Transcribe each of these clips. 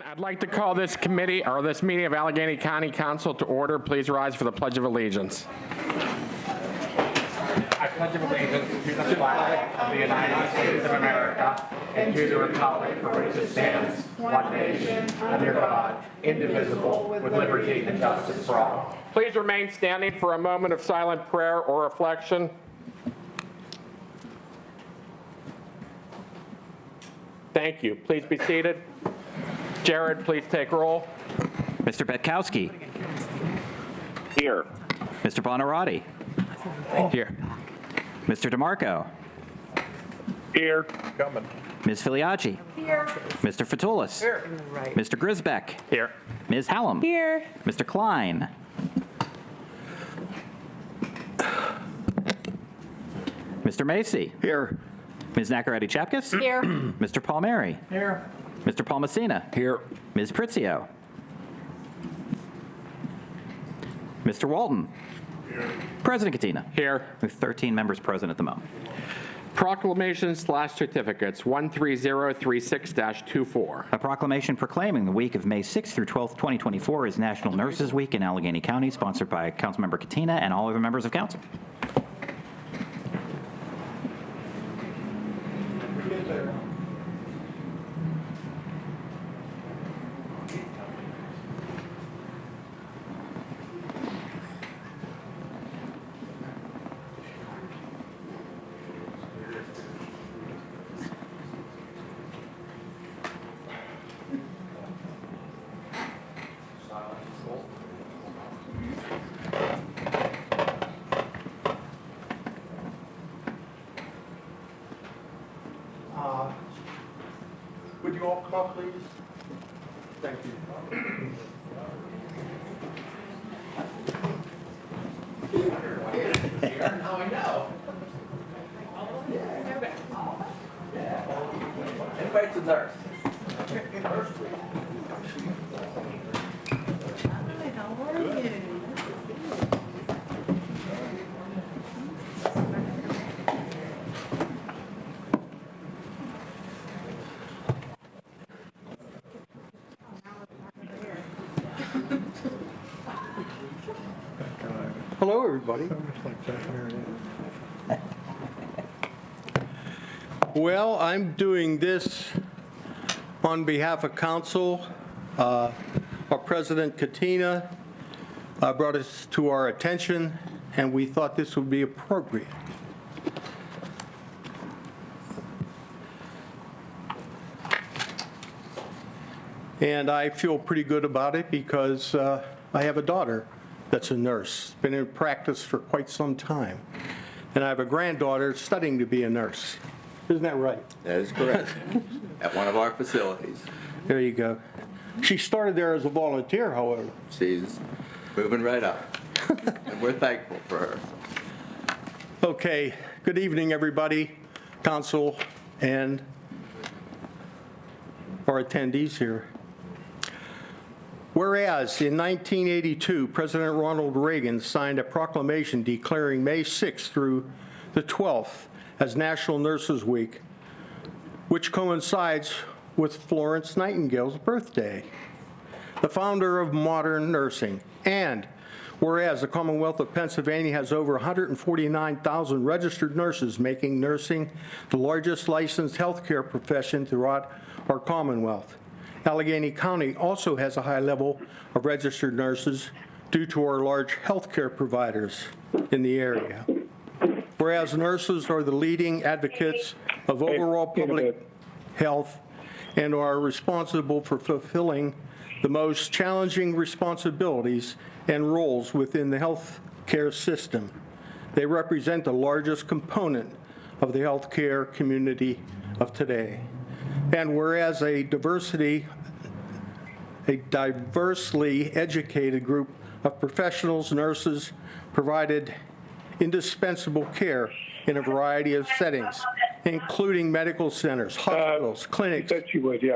I'd like to call this committee, or this meeting of Allegheny County Council to order. Please rise for the Pledge of Allegiance. I pledge allegiance to the flag of the United States of America and to the republic for which it stands, one nation, under God, indivisible, with liberty and justice for all. Please remain standing for a moment of silent prayer or reflection. Thank you. Please be seated. Jared, please take roll. Mr. Petkowski. Here. Mr. Bonarotti. Here. Mr. DeMarco. Here. Coming. Ms. Filiaggi. Here. Mr. Fatulis. Here. Mr. Grisbeck. Here. Ms. Hallam. Here. Mr. Klein. Mr. Macy. Here. Ms. Nacarati-Chapkus. Here. Mr. Palmieri. Here. Mr. Palmacina. Here. Ms. Pritzio. Mr. Walton. President Katina. Here. With 13 members present at the moment. Proclamations/certificates 13036-24. A proclamation proclaiming the week of May 6th through 12th, 2024 is National Nurses Week in Allegheny County, sponsored by Councilmember Katina and all other members of council. Would you all come up, please? Thank you. I know. Invite the nurse. Hello, everybody. Well, I'm doing this on behalf of council. Our President Katina brought this to our attention, and we thought this would be appropriate. And I feel pretty good about it because I have a daughter that's a nurse, been in practice for quite some time. And I have a granddaughter studying to be a nurse. Isn't that right? That is correct. At one of our facilities. There you go. She started there as a volunteer, however. She's moving right up. And we're thankful for her. Okay, good evening, everybody, council, and our attendees here. Whereas in 1982, President Ronald Reagan signed a proclamation declaring May 6th through the 12th as National Nurses Week, which coincides with Florence Nightingale's birthday, the founder of modern nursing. And whereas the Commonwealth of Pennsylvania has over 149,000 registered nurses, making nursing the largest licensed healthcare profession throughout our Commonwealth. Allegheny County also has a high level of registered nurses due to our large healthcare providers in the area. Whereas nurses are the leading advocates of overall public health and are responsible for fulfilling the most challenging responsibilities and roles within the healthcare system. They represent the largest component of the healthcare community of today. And whereas a diversely educated group of professionals, nurses, provided indispensable care in a variety of settings, including medical centers, hospitals, clinics,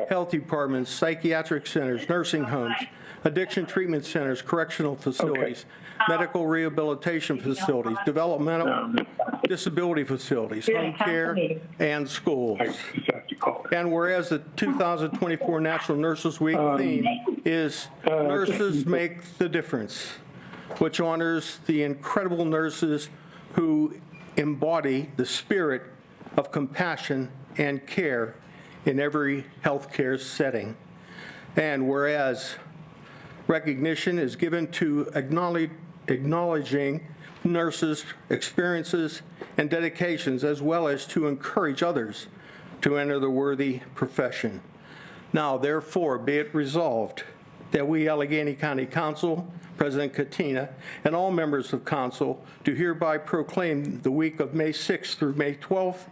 health departments, psychiatric centers, nursing homes, addiction treatment centers, correctional facilities, medical rehabilitation facilities, developmental disability facilities, home care, and schools. I just have to call it. And whereas the 2024 National Nurses Week theme is Nurses Make the Difference, which honors the incredible nurses who embody the spirit of compassion and care in every healthcare setting. And whereas recognition is given to acknowledging nurses' experiences and dedications, as well as to encourage others to enter the worthy profession. Now, therefore, be it resolved that we, Allegheny County Council, President Katina, and all members of council do hereby proclaim the week of May 6th through May 12th,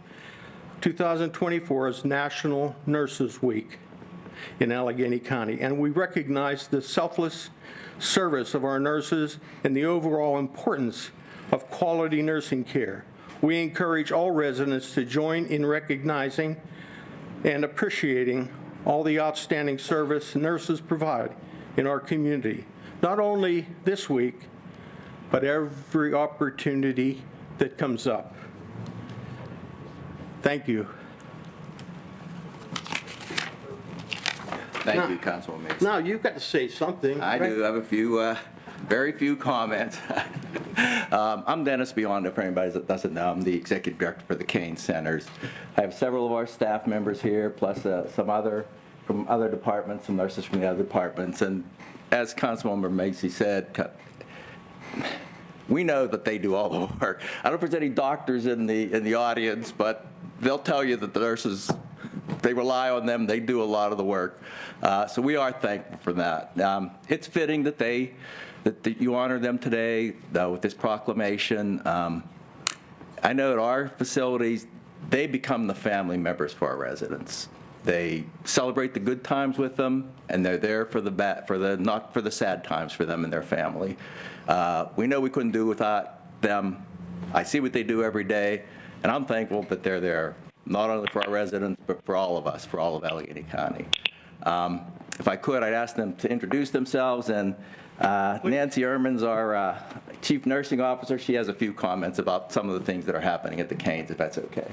2024 as National Nurses Week in Allegheny County. And we recognize the selfless service of our nurses and the overall importance of quality nursing care. We encourage all residents to join in recognizing and appreciating all the outstanding service nurses provide in our community, not only this week, but every opportunity that comes up. Thank you. Thank you, Councilwoman Mason. Now, you've got to say something. I do have a few, very few comments. I'm Dennis Biondo, for anybody that doesn't know. I'm the Executive Director for the Kane Centers. I have several of our staff members here, plus some other from other departments, some nurses from the other departments. And as Councilwoman Macy said, we know that they do all the work. I don't know if there's any doctors in the audience, but they'll tell you that the nurses, they rely on them. They do a lot of the work. So we are thankful for that. It's fitting that that you honor them today with this proclamation. I know at our facilities, they become the family members for our residents. They celebrate the good times with them, and they're there for not for the sad times for them and their family. We know we couldn't do without them. I see what they do every day, and I'm thankful that they're there, not only for our residents, but for all of us, for all of Allegheny County. If I could, I'd ask them to introduce themselves, and Nancy Ehrman's our Chief Nursing Officer. She has a few comments about some of the things that are happening at the Canes, if that's okay.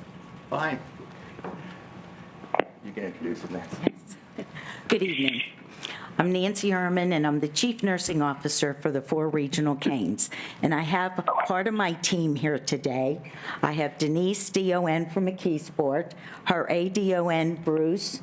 Fine. You can introduce them, Nancy. Yes. Good evening. I'm Nancy Ehrman, and I'm the Chief Nursing Officer for the 4 regional Canes. And I have part of my team here today. I have Denise, DON from McKeesport, her ADON, Bruce,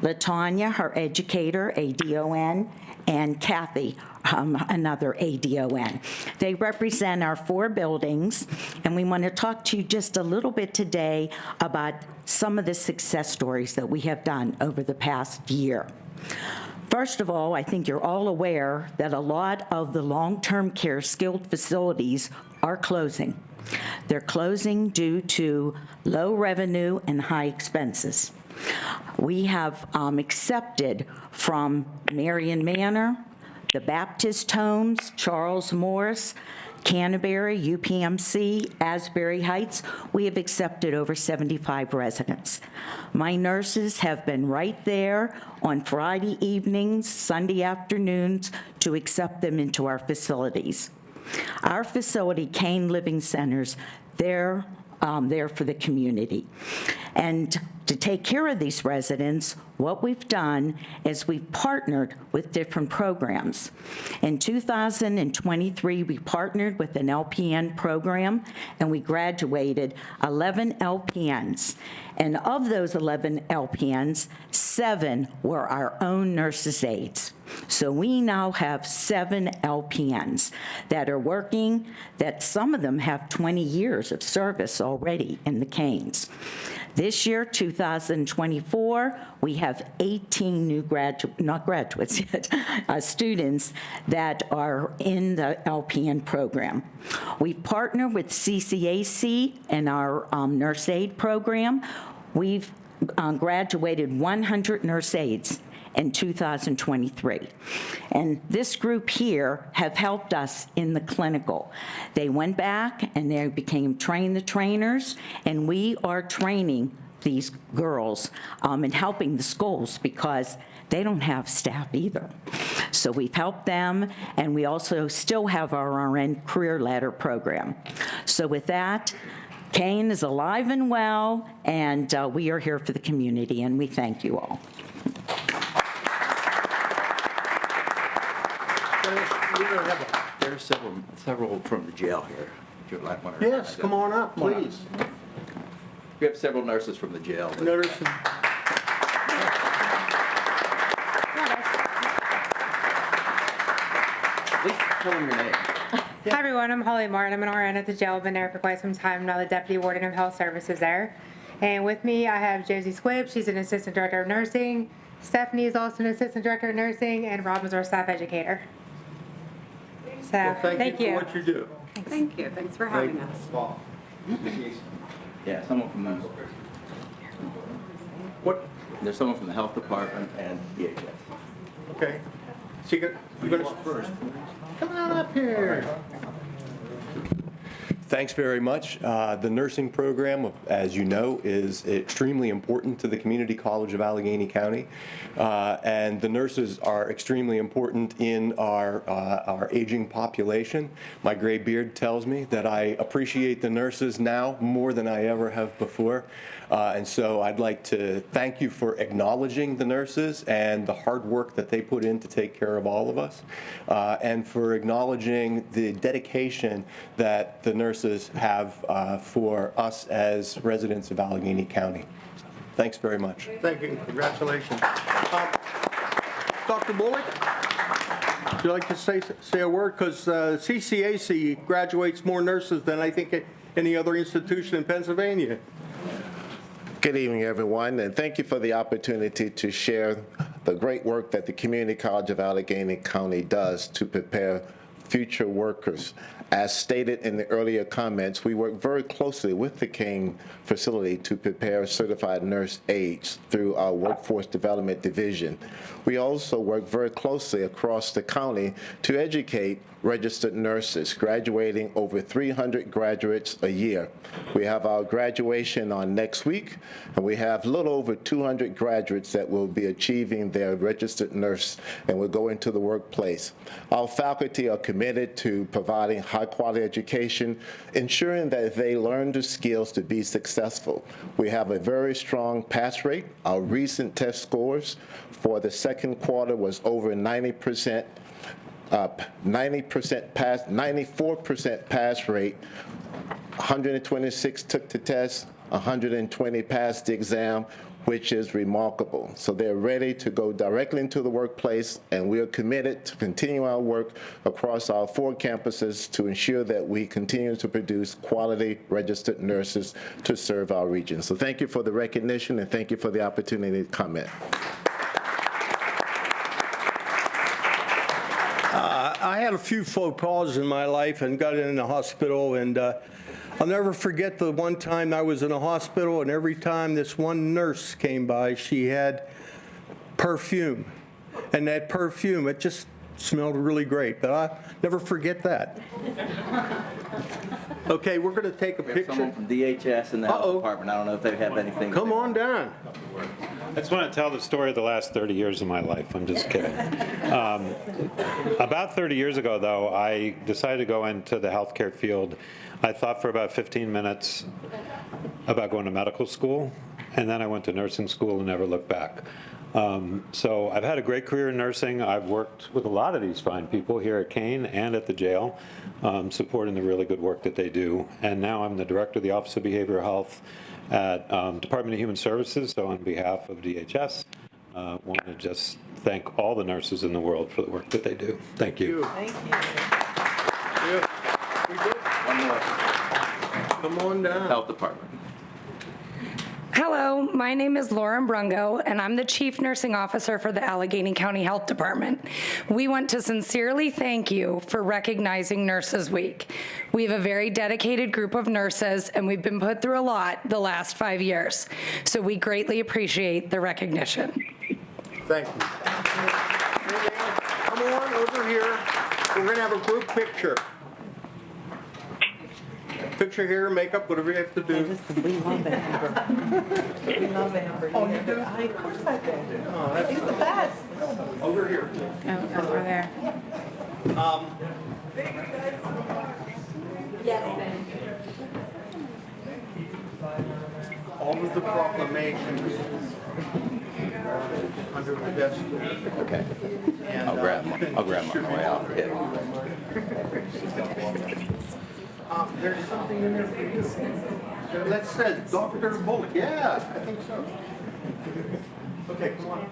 LaTanya, her educator, ADON, and Kathy, another ADON. They represent our 4 buildings, and we want to talk to you just a little bit today about some of the success stories that we have done over the past year. First of all, I think you're all aware that a lot of the long-term care skilled facilities are closing. They're closing due to low revenue and high expenses. We have accepted from Marion Manor, the Baptist Homes, Charles Morris, Canterbury, UPMC, Asbury Heights. We have accepted over 75 residents. My nurses have been right there on Friday evenings, Sunday afternoons to accept them into our facilities. Our facility, Kane Living Centers, they're there for the community. And to take care of these residents, what we've done is we've partnered with different programs. In 2023, we partnered with an LPN program, and we graduated 11 LPNs. And of those 11 LPNs, 7 were our own nurses' aides. So we now have 7 LPNs that are working, that some of them have 20 years of service already in the Canes. This year, 2024, we have 18 new students that are in the LPN program. We partner with CCAC in our nurse aid program. We've graduated 100 nurse aides in 2023. And this group here have helped us in the clinical. They went back and they became train the trainers, and we are training these girls and helping the schools because they don't have staff either. So we've helped them, and we also still have our RN Career Ladder program. So with that, Kane is alive and well, and we are here for the community, and we thank you all. There's several from the jail here. Would you like one or- Yes, come on up, please. We have several nurses from the jail. Notice. Please tell them your name. Hi everyone, I'm Holly Martin. I'm an RN at the jail. I've been there for quite some time now, the Deputy Warden of Health Services there. And with me, I have Josie Squibb. She's an Assistant Director of Nursing. Stephanie is also an Assistant Director of Nursing, and Rob is our staff educator. So, Well, thank you for what you do. Thank you, thanks for having us. Yeah, someone from the, What, there's someone from the health department and DHS. okay. So you're going to first. Come on up here. Thanks very much. The nursing program, as you know, is extremely important to the Community College of Allegheny County. And the nurses are extremely important in our aging population. My gray beard tells me that I appreciate the nurses now more than I ever have before. And so I'd like to thank you for acknowledging the nurses and the hard work that they put in to take care of all of us, and for acknowledging the dedication that the nurses have for us as residents of Allegheny County. Thanks very much. Thank you. Congratulations. Dr. Bullock, would you like to say a word? Because CCAC graduates more nurses than I think any other institution in Pennsylvania. Good evening, everyone, and thank you for the opportunity to share the great work that the Community College of Allegheny County does to prepare future workers. As stated in the earlier comments, we work very closely with the Kane facility to prepare certified nurse aides through our Workforce Development Division. We also work very closely across the county to educate registered nurses, graduating over 300 graduates a year. We have our graduation on next week, and we have a little over 200 graduates that will be achieving their registered nurse and will go into the workplace. Our faculty are committed to providing high-quality education, ensuring that they learn the skills to be successful. We have a very strong pass rate. Our recent test scores for the second quarter was over 90%. 90% pass, 94% pass rate, 126 took the test, 120 passed the exam, which is remarkable. So they're ready to go directly into the workplace, and we are committed to continue our work across our 4 campuses to ensure that we continue to produce quality registered nurses to serve our region. So thank you for the recognition, and thank you for the opportunity to comment. I had a few faux pas in my life and got in the hospital, and I'll never forget the one time I was in a hospital, and every time this one nurse came by, she had perfume. And that perfume, it just smelled really great, but I'll never forget that. Okay, we're going to take a We have picture. someone from DHS and the health department. I don't know if they have anything. Come on down. I just want to tell the story of the last 30 years of my life. I'm just kidding. About 30 years ago, though, I decided to go into the healthcare field. I thought for about 15 minutes about going to medical school, and then I went to nursing school and never looked back. So I've had a great career in nursing. I've worked with a lot of these fine people here at Kane and at the jail, supporting the really good work that they do. And now I'm the director of the Office of Behavioral Health at Department of Human Services. So on behalf of DHS, I want to just thank all the nurses in the world for the work that they do. Thank you. Thank you. We good? One more. Come on down. Health department. Hello, my name is Lauren Brungo, and I'm the Chief Nursing Officer for the Allegheny County Health Department. We want to sincerely thank you for recognizing Nurses Week. We have a very dedicated group of nurses, and we've been put through a lot the last 5 years, so we greatly appreciate the recognition. Thank you. Come on over here. We're going to have a group picture. Picture here, makeup, whatever you have to do. We love Amber. We love Amber. Oh, you do? Of course I do. Oh, that's He's the best. over here. Oh, over there. the proclamations under the desk. Okay. And, I'll grab them on the way out. Yeah. There's something in there for you. That says Dr. Bullock. Yeah, I think so. Okay, come on.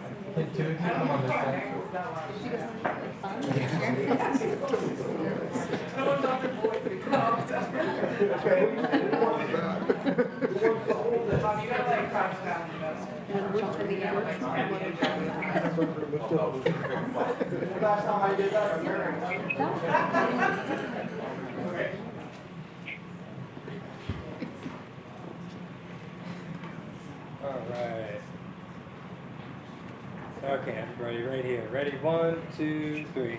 All right. Okay, everybody, right here. Ready? 1, 2, 3.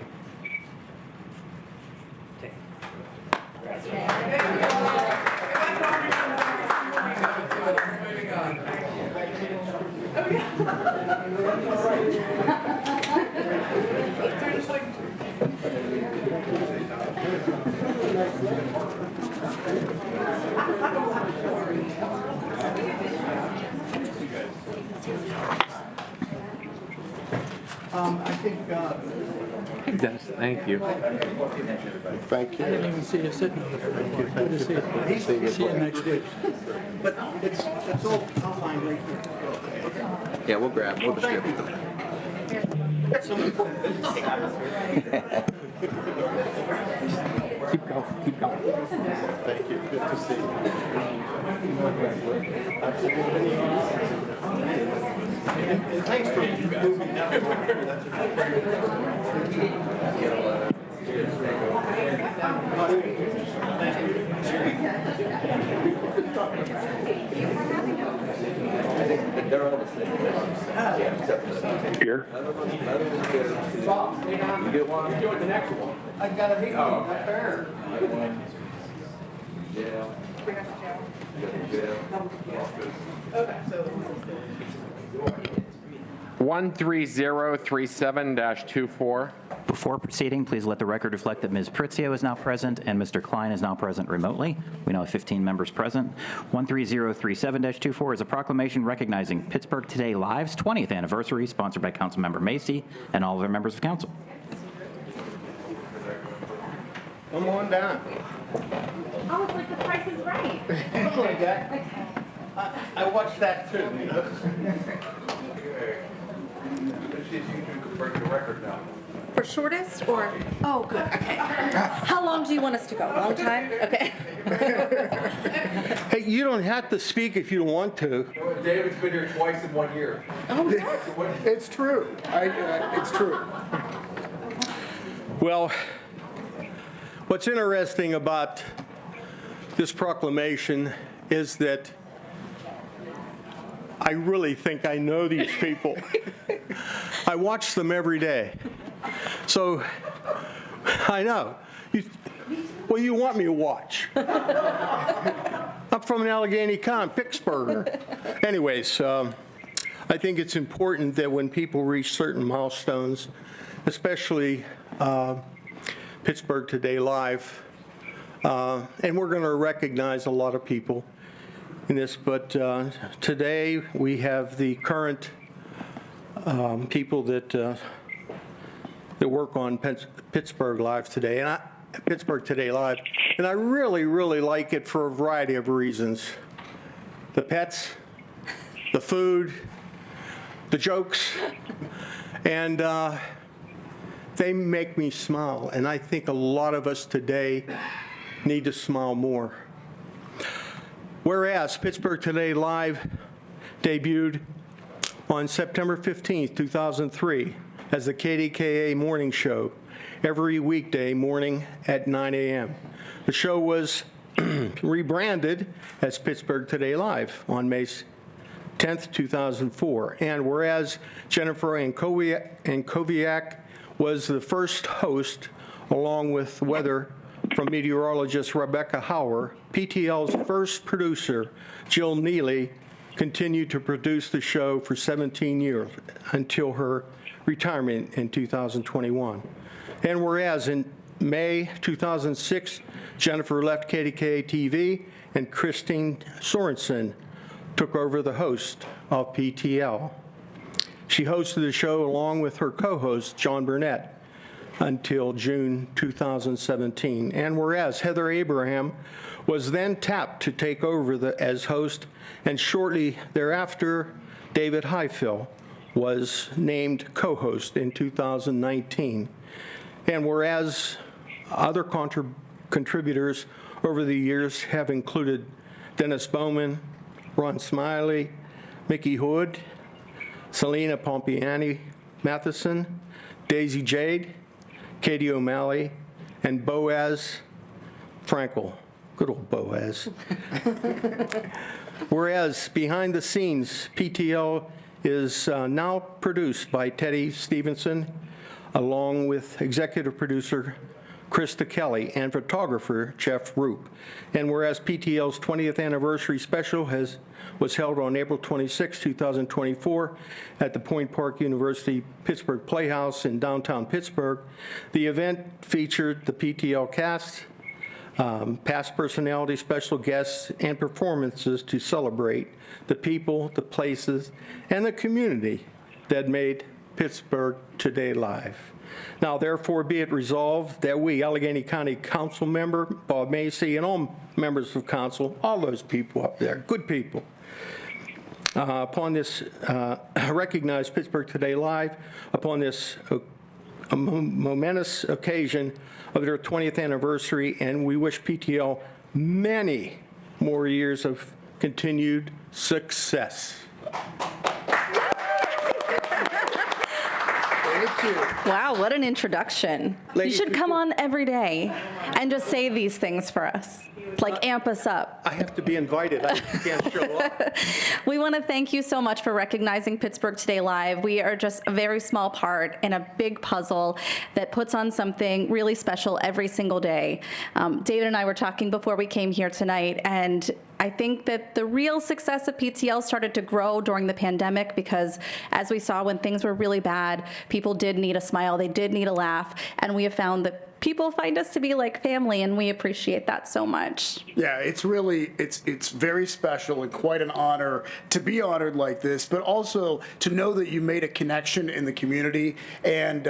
Okay. I think, Dennis, thank you. Thank you. even see you sitting here. Good to see you. See you next week. but it's all outlined right here. Yeah, we'll distribute them. That's some important business. Keep going, keep going. Thank you. Good to see And thanks for moving that. Here. You get one? Doing the next one. I got a meeting up there. One 13037-24. Before proceeding, please let the record reflect that Ms. Pritzio is now present and Mr. Klein is now present remotely. We now have 15 members present. 13037-24 is a proclamation recognizing Pittsburgh Today Live's 20th anniversary, sponsored by Councilmember Macy and all other members of council. Come on down. Oh, it's like The Price is Right. Something like that. I watched that too, you know. For shortest or? Oh, good. Okay. How long do you want us to go? Long time? Okay. Hey, you don't have to speak if you don't want to. David's been here twice in 1 year. Oh, yes. It's true. It's true. Well, what's interesting about this proclamation is that I really think I know these people. I watch them every day. So I know. Well, you want me to watch. I'm from an Allegheny County, Pittsburgher. Anyways, I think it's important that when people reach certain milestones, especially Pittsburgh Today Live, and we're going to recognize a lot of people in this, but today we have the current people that work on Pittsburgh Live today, and Pittsburgh Today Live, and I really, really like it for a variety of reasons. The pets, the food, the jokes, and they make me smile, and I think a lot of us today need to smile more. Whereas Pittsburgh Today Live debuted on September 15th, 2003 as the KDKA morning show every weekday morning at 9 a.m. The show was rebranded as Pittsburgh Today Live on May 10th, 2004. And whereas Jennifer Ankoviak was the first host, along with weather from meteorologist Rebecca Hauer, PTL's first producer, Jill Neely, continued to produce the show for 17 years until her retirement in 2021. And whereas in May 2006, Jennifer left KDKA TV and Christine Sorensen took over the host of PTL. She hosted the show along with her co-host, John Burnett, until June 2017. And whereas Heather Abraham was then tapped to take over as host, and shortly thereafter, David Highfill was named co-host in 2019. And whereas other contributors over the years have included Dennis Bowman, Ron Smiley, Mickey Hood, Selena Pompiani Matheson, Daisy Jade, Katie O'Malley, and Boaz Frankel. Good old Boaz. Whereas behind the scenes, PTL is now produced by Teddy Stevenson, along with executive producer Krista Kelly and photographer Jeff Roop. And whereas PTL's 20th anniversary special was held on April 26, 2024 at the Point Park University Pittsburgh Playhouse in downtown Pittsburgh, the event featured the PTL cast, past personalities, special guests, and performances to celebrate the people, the places, and the community that made Pittsburgh Today live. Now, therefore, be it resolved that we, Allegheny County Council member Bob Macy, and all members of council, all those people up there, good people, upon this, recognize Pittsburgh Today live upon this momentous occasion of their 20th anniversary, and we wish PTL many more years of continued success. Wow, what an introduction. Ladies, You should come on every day and just say these things for us. Like, amp us up. I have to be invited. I can't show up. We want to thank you so much for recognizing Pittsburgh Today Live. We are just a very small part in a big puzzle that puts on something really special every single day. David and I were talking before we came here tonight, and I think that the real success of PTL started to grow during the pandemic because, as we saw when things were really bad, people did need a smile, they did need a laugh, and we have found that people find us to be like family, and we appreciate that so much. Yeah, it's really, it's very special and quite an honor to be honored like this, but also to know that you made a connection in the community. And,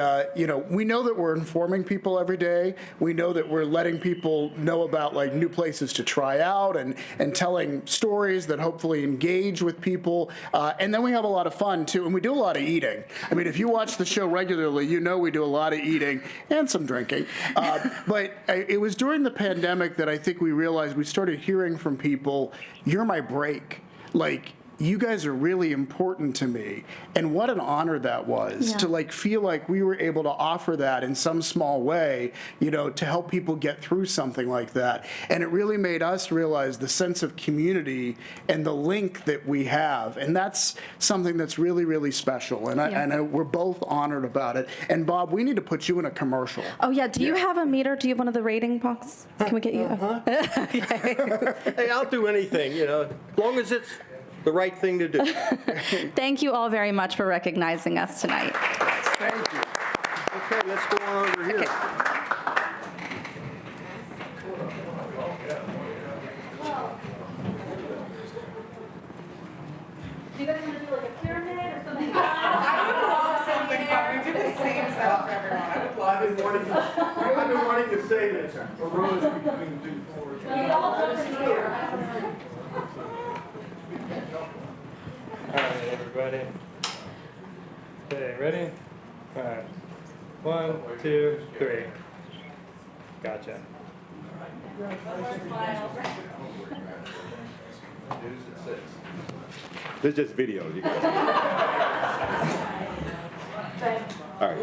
we know that we're informing people every day. We know that we're letting people know about like new places to try out and telling stories that hopefully engage with people. And then we have a lot of fun too, and we do a lot of eating. I mean, if you watch the show regularly, you know we do a lot of eating and some drinking. But it was during the pandemic that I think we realized we started hearing from people, you're my break. Like, you guys are really important to me. And what an honor that was to like feel like we were able to offer that in some small way, to help people get through something like that. And it really made us realize the sense of community and the link that we have. And that's something that's really, really special. And we're both honored about it. And Bob, we need to put you in a commercial. Oh, yeah. Do you have a meter? Do you have one of the rating box? Can we get you? Hey, I'll do anything, as long as it's the right thing to do. Thank you all very much for recognizing us tonight. Thank you. Okay, let's go on over here. Do you guys want to do like a pyramid or something? I've been wanting to say this. A rose between two floors. All right, everybody. Okay, ready? All right. 1, 2, 3. Gotcha. This is just video. You guys. All right.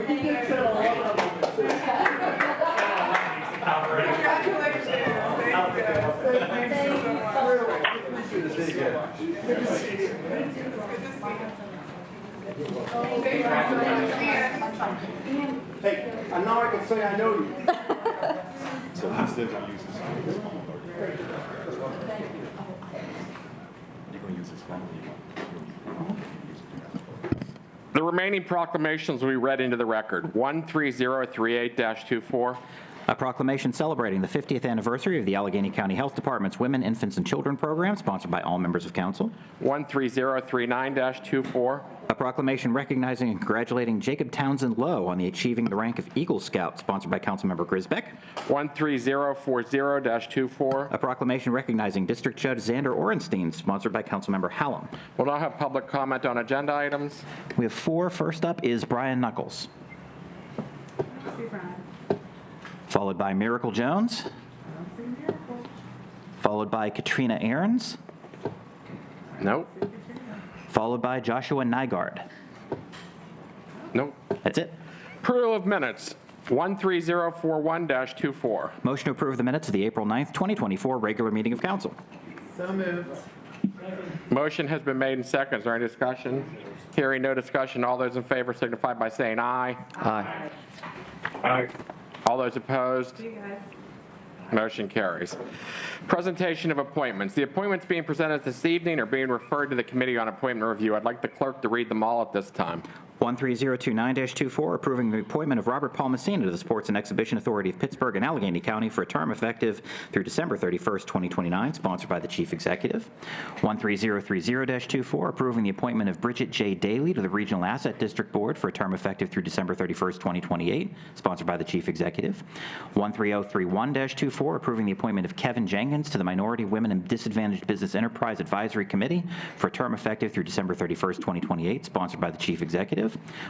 Hey, now I can say I know you. So he says he uses You're going to use his phone. The remaining proclamations will be read into the record. 13038-24, A proclamation celebrating the 50th anniversary of the Allegheny County Health Department's Women, Infants, and Children program, sponsored by all members of council. 13039-24. A proclamation recognizing and congratulating Jacob Townsend Lowe on the achieving the rank of Eagle Scout, sponsored by Councilmember Grisbeck. 13040-24. A proclamation recognizing District Judge Xander Orenstein, sponsored by Councilmember Hallam. We'll now have public comment on agenda items. We have 4. First up is Brian Knuckles, followed by Miracle Jones, followed by Katrina Ahrens, Nope. followed by Joshua Nygaard. Nope. That's it. Approval of minutes. 13041-24. Motion to approve the minutes of the April 9th, 2024 regular meeting of council. So moved. Motion has been made and seconded. Is there any discussion? Hearing no discussion, all those in favor signify by saying aye. Aye. Aye. All those opposed? Motion carries. Presentation of appointments. The appointments being presented this evening are being referred to the Committee on Appointment Review. I'd like the clerk to read them all at this time. 13029-24, approving the appointment of Robert Paul Messina to the Sports and Exhibition Authority of Pittsburgh and Allegheny County for a term effective through December 31st, 2029, sponsored by the Chief Executive. 13030-24, approving the appointment of Bridget J. Daly to the Regional Asset District Board for a term effective through December 31st, 2028, sponsored by the Chief Executive. 13031-24, approving the appointment of Kevin Jenkins to the Minority, Women, and Disadvantaged Business Enterprise Advisory Committee for a term effective through December 31st, 2028, sponsored by the Chief Executive.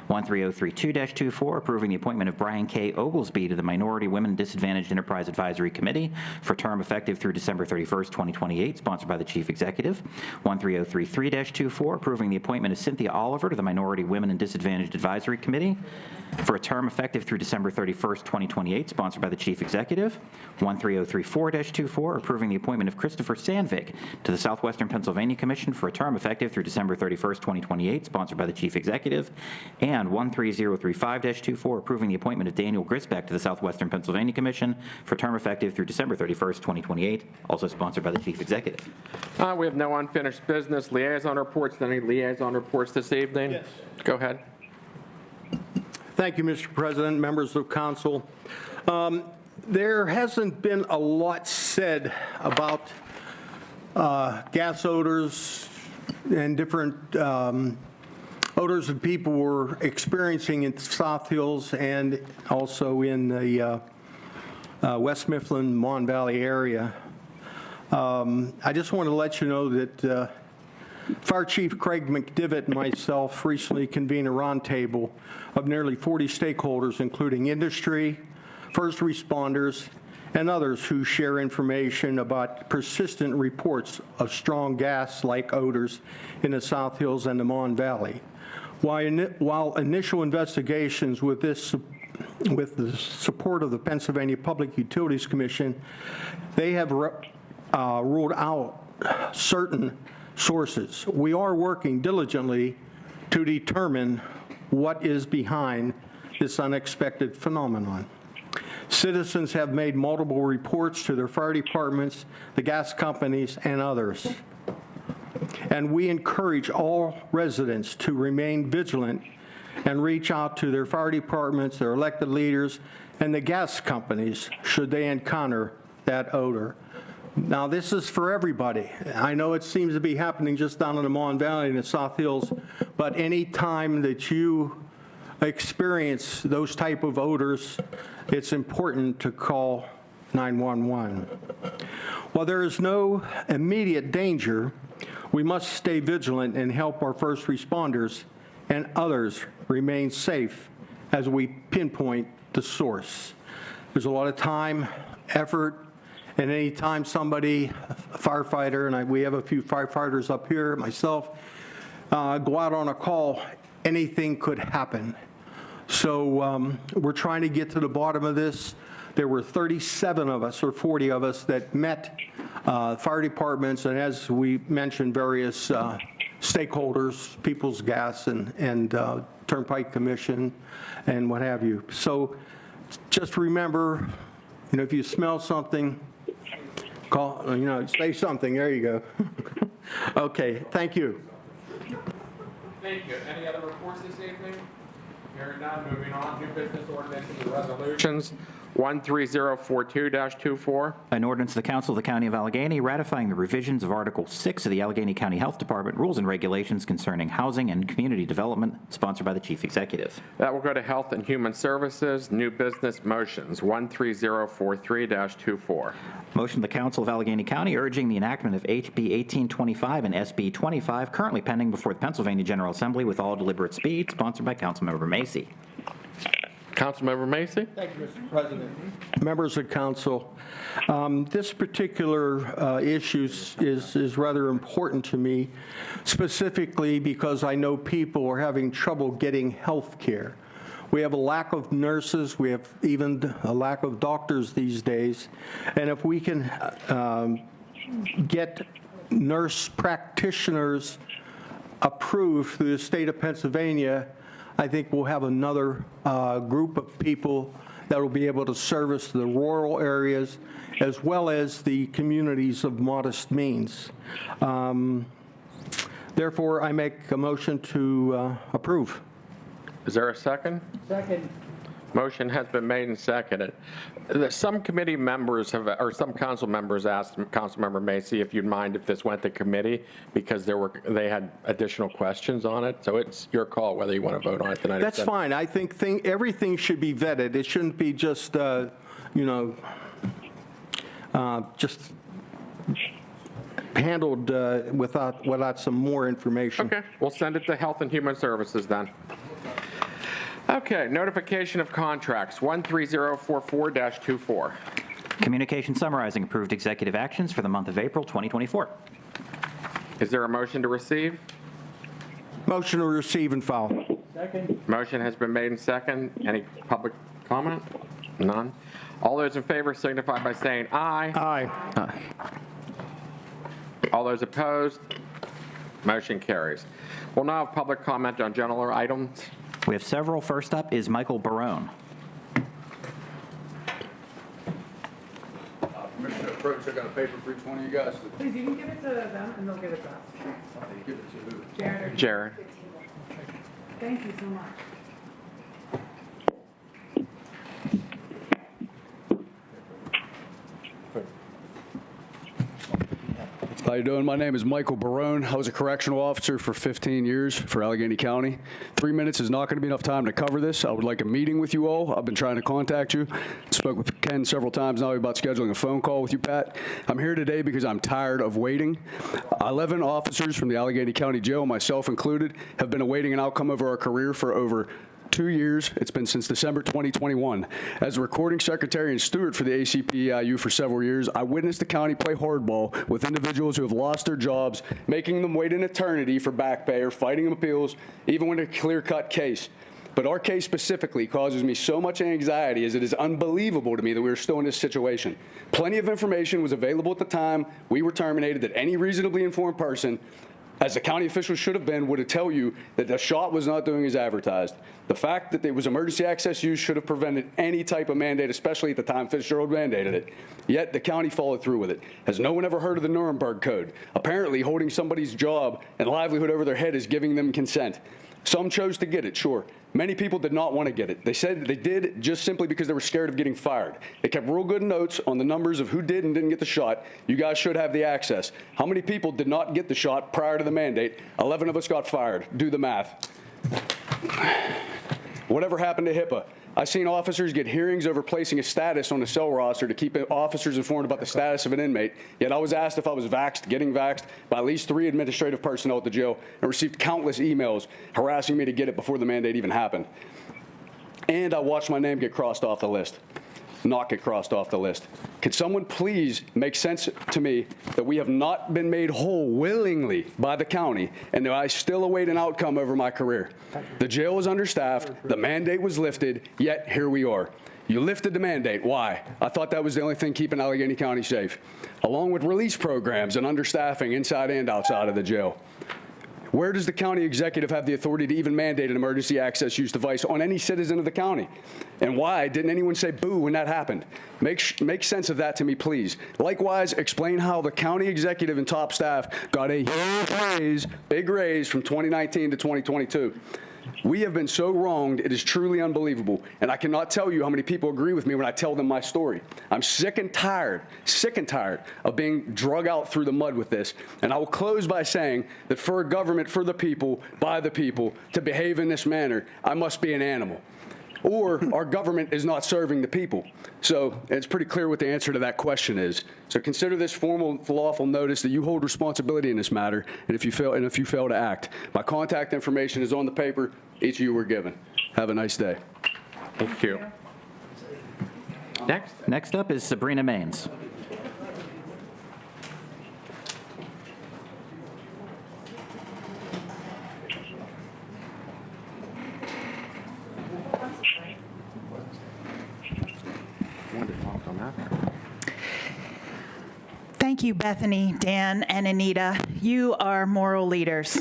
13032-24, approving the appointment of Brian K. Oglesby to the Minority, Women, and Disadvantaged Enterprise Advisory Committee for a term effective through December 31st, 2028, sponsored by the Chief Executive. 13033-24, approving the appointment of Cynthia Oliver to the Minority, Women, and Disadvantaged Advisory Committee for a term effective through December 31st, 2028, sponsored by the Chief Executive. 13034-24, approving the appointment of Christopher Sandvik to the Southwestern Pennsylvania Commission for a term effective through December 31st, 2028, sponsored by the Chief Executive. And 13035-24, approving the appointment of Daniel Grisbeck to the Southwestern Pennsylvania Commission for a term effective through December 31st, 2028, also sponsored by the Chief Executive. We have no unfinished business. Liaison reports. Any liaison reports this evening? Yes. Go ahead. Thank you, Mr. President, members of council. There hasn't been a lot said about gas odors and different odors that people were experiencing in South Hills and also in the West Mifflin, Mon Valley area. I just want to let you know that Fire Chief Craig McDivitt and myself recently convened a roundtable of nearly 40 stakeholders, including industry, first responders, and others who share information about persistent reports of strong gas-like odors in the South Hills and the Mon Valley. While initial investigations with the support of the Pennsylvania Public Utilities Commission, they have ruled out certain sources. We are working diligently to determine what is behind this unexpected phenomenon. Citizens have made multiple reports to their fire departments, the gas companies, and others. And we encourage all residents to remain vigilant and reach out to their fire departments, their elected leaders, and the gas companies should they encounter that odor. Now, this is for everybody. I know it seems to be happening just down in the Mon Valley and the South Hills, but any time that you experience those type of odors, it's important to call 911. While there is no immediate danger, we must stay vigilant and help our first responders and others remain safe as we pinpoint the source. There's a lot of time, effort, and any time somebody, a firefighter, and we have a few firefighters up here, myself, go out on a call, anything could happen. So we're trying to get to the bottom of this. There were 37 of us or 40 of us that met fire departments, and as we mentioned, various stakeholders, People's Gas and Turnpike Commission and what have you. So just remember, if you smell something, call, say something. There you go. Okay, thank you. Thank you. Any other reports this evening? Hearing none, moving on. New business ordinances and resolutions. 13042-24. An ordinance of the Council of the County of Allegheny ratifying the revisions of Article 6 of the Allegheny County Health Department Rules and Regulations concerning housing and community development, sponsored by the Chief Executive. That will go to Health and Human Services. New business motions, 13043-24. Motion of the Council of Allegheny County urging the enactment of HB 1825 and SB 25, currently pending before the Pennsylvania General Assembly with all deliberate speed, sponsored by Councilmember Macy. Councilmember Macy? Thank you, Mr. President. Members of council, this particular issue is rather important to me, specifically because I know people are having trouble getting health care. We have a lack of nurses. We have even a lack of doctors these days. And if we can get nurse practitioners approved through the state of Pennsylvania, I think we'll have another group of people that will be able to service the rural areas as well as the communities of modest means. Therefore, I make a motion to approve. Is there a second? Second. Motion has been made and seconded. Some committee members have, or some council members asked Councilmember Macy if you'd mind if this went to committee because they had additional questions on it. So it's your call whether you want to vote on it tonight. That's fine. I think everything should be vetted. It shouldn't be just, just handled without some more information. Okay, we'll send it to Health and Human Services then. Okay, notification of contracts, 13044-24. Communication summarizing approved executive actions for the month of April 2024. Is there a motion to receive? Motion to receive and file. Second. Motion has been made and second. Any public comment? None. All those in favor signify by saying aye. Aye. All those opposed? Motion carries. We'll now have public comment on general items. We have several. First up is Michael Barone. Commissioner Approach, I got a paper for each one of you guys. Please, you can give it to them and they'll give it to us. Give it to who? Jared. Jared. Thank you so much. How you doing? My name is Michael Barone. I was a correctional officer for 15 years for Allegheny County. 3 minutes is not going to be enough time to cover this. I would like a meeting with you all. I've been trying to contact you. Spoke with Ken several times now about scheduling a phone call with you, Pat. I'm here today because I'm tired of waiting. 11 officers from the Allegheny County Jail, myself included, have been awaiting an outcome over our career for over 2 years. It's been since December 2021. As a recording secretary and steward for the ACPEIU for several years, I witnessed the county play hardball with individuals who have lost their jobs, making them wait an eternity for back pay or fighting appeals, even when a clear-cut case. But our case specifically causes me so much anxiety as it is unbelievable to me that we are still in this situation. Plenty of information was available at the time we were terminated that any reasonably informed person, as the county officials should have been, would have tell you that the shot was not doing as advertised. The fact that there was emergency access use should have prevented any type of mandate, especially at the time Fitzgerald mandated it. Yet the county followed through with it. Has no one ever heard of the Nuremberg Code? Apparently holding somebody's job and livelihood over their head is giving them consent. Some chose to get it, sure. Many people did not want to get it. They said they did just simply because they were scared of getting fired. They kept real good notes on the numbers of who did and didn't get the shot. You guys should have the access. How many people did not get the shot prior to the mandate? 11 of us got fired. Do the math. Whatever happened to HIPAA? I've seen officers get hearings over placing a status on a cell roster to keep officers informed about the status of an inmate, yet I was asked if I was getting vaxxed by at least 3 administrative personnel at the jail and received countless emails harassing me to get it before the mandate even happened. And I watched my name get crossed off the list. Not get crossed off the list. Could someone please make sense to me that we have not been made whole willingly by the county and that I still await an outcome over my career? The jail was understaffed, the mandate was lifted, yet here we are. You lifted the mandate. Why? I thought that was the only thing keeping Allegheny County safe, along with release programs and understaffing inside and outside of the jail. Where does the county executive have the authority to even mandate an emergency access use device on any citizen of the county? And why didn't anyone say boo when that happened? Make sense of that to me, please. Likewise, explain how the county executive and top staff got a huge raise, big raise from 2019 to 2022. We have been so wronged, it is truly unbelievable. And I cannot tell you how many people agree with me when I tell them my story. I'm sick and tired of being drug out through the mud with this. And I will close by saying that for a government for the people, by the people, to behave in this manner, I must be an animal. Or our government is not serving the people. So it's pretty clear what the answer to that question is. So consider this formal, lawful notice that you hold responsibility in this matter, and if you fail to act. My contact information is on the paper each of you were given. Have a nice day. Thank you. Next up is Sabrina Maines. Thank you, Bethany, Dan, and Anita. You are moral leaders.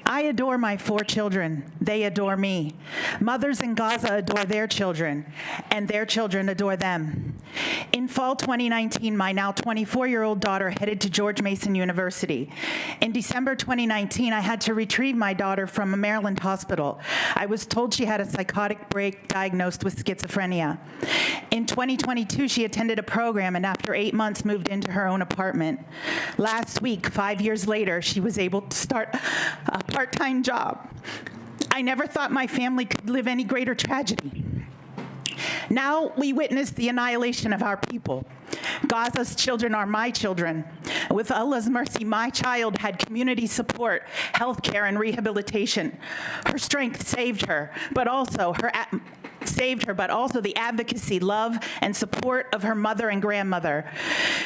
I adore my 4 children. They adore me. Mothers in Gaza adore their children, and their children adore them. In fall 2019, my now 24-year-old daughter headed to George Mason University. In December 2019, I had to retrieve my daughter from a Maryland hospital. I was told she had a psychotic break diagnosed with schizophrenia. In 2022, she attended a program and after 8 months moved into her own apartment. Last week, 5 years later, she was able to start a part-time job. I never thought my family could live any greater tragedy. Now we witness the annihilation of our people. Gaza's children are my children. With Allah's mercy, my child had community support, health care, and rehabilitation. Her strength saved her, but also the advocacy, love, and support of her mother and grandmother.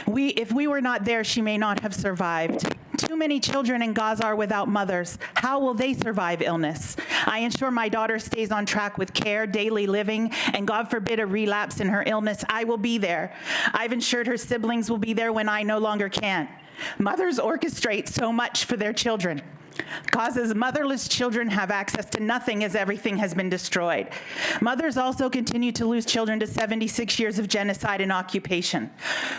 If we were not there, she may not have survived. Too many children in Gaza are without mothers. How will they survive illness? I ensure my daughter stays on track with care, daily living, and God forbid a relapse in her illness. I will be there. I've ensured her siblings will be there when I no longer can. Mothers orchestrate so much for their children. Gaza's motherless children have access to nothing as everything has been destroyed. Mothers also continue to lose children to 76 years of genocide and occupation.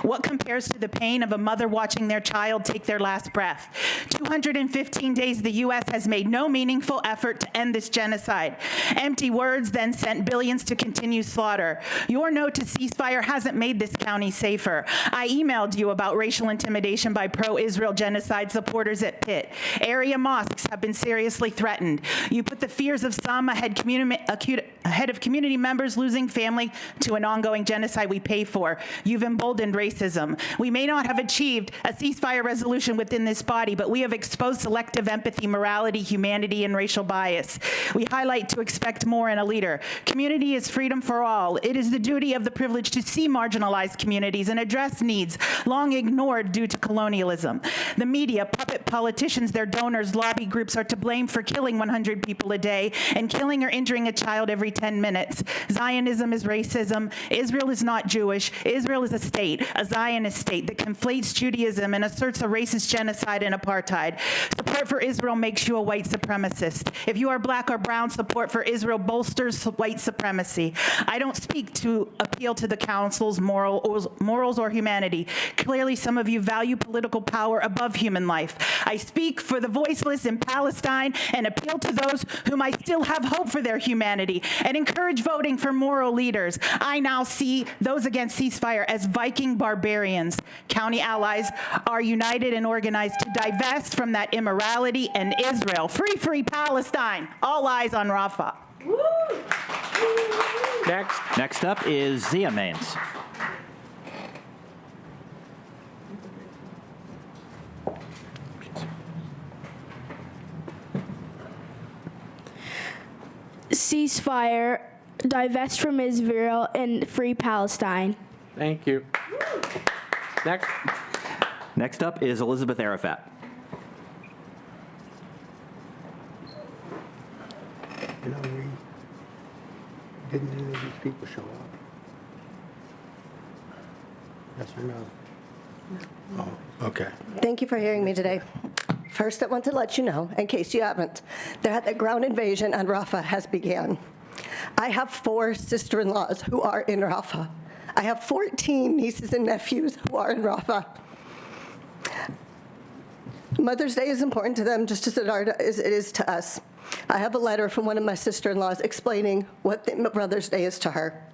What compares to the pain of a mother watching their child take their last breath? 215 days the U.S. has made no meaningful effort to end this genocide. Empty words then sent billions to continue slaughter. Your no to ceasefire hasn't made this county safer. I emailed you about racial intimidation by pro-Israel genocide supporters at Pitt. Area mosques have been seriously threatened. You put the fears of some ahead of community members losing family to an ongoing genocide we pay for. You've emboldened racism. We may not have achieved a ceasefire resolution within this body, but we have exposed selective empathy, morality, humanity, and racial bias. We highlight to expect more in a leader. Community is freedom for all. It is the duty of the privileged to see marginalized communities and address needs long ignored due to colonialism. The media, puppet politicians, their donors, lobby groups are to blame for killing 100 people a day and killing or injuring a child every 10 minutes. Zionism is racism. Israel is not Jewish. Israel is a state, a Zionist state that conflates Judaism and asserts a racist genocide and apartheid. Support for Israel makes you a white supremacist. If you are black or brown, support for Israel bolsters white supremacy. I don't speak to appeal to the council's morals or humanity. Clearly, some of you value political power above human life. I speak for the voiceless in Palestine and appeal to those whom I still have hope for their humanity and encourage voting for moral leaders. I now see those against ceasefire as Viking barbarians. County allies are united and organized to divest from that immorality and Israel. Free, free Palestine. All eyes on Rafah. Next up is Zia Maines. Ceasefire, divest from Israel, and free Palestine. Thank you. Next up is Elizabeth Arafat. You know, we didn't any of these people show up. Yes or no? Oh, okay. Thank you for hearing me today. First, I want to let you know, in case you haven't, that the ground invasion on Rafah has begun. I have 4 sister-in-laws who are in Rafah. I have 14 nieces and nephews who are in Rafah. Mother's Day is important to them just as it is to us. I have a letter from one of my sister-in-laws explaining what Mother's Day is to her.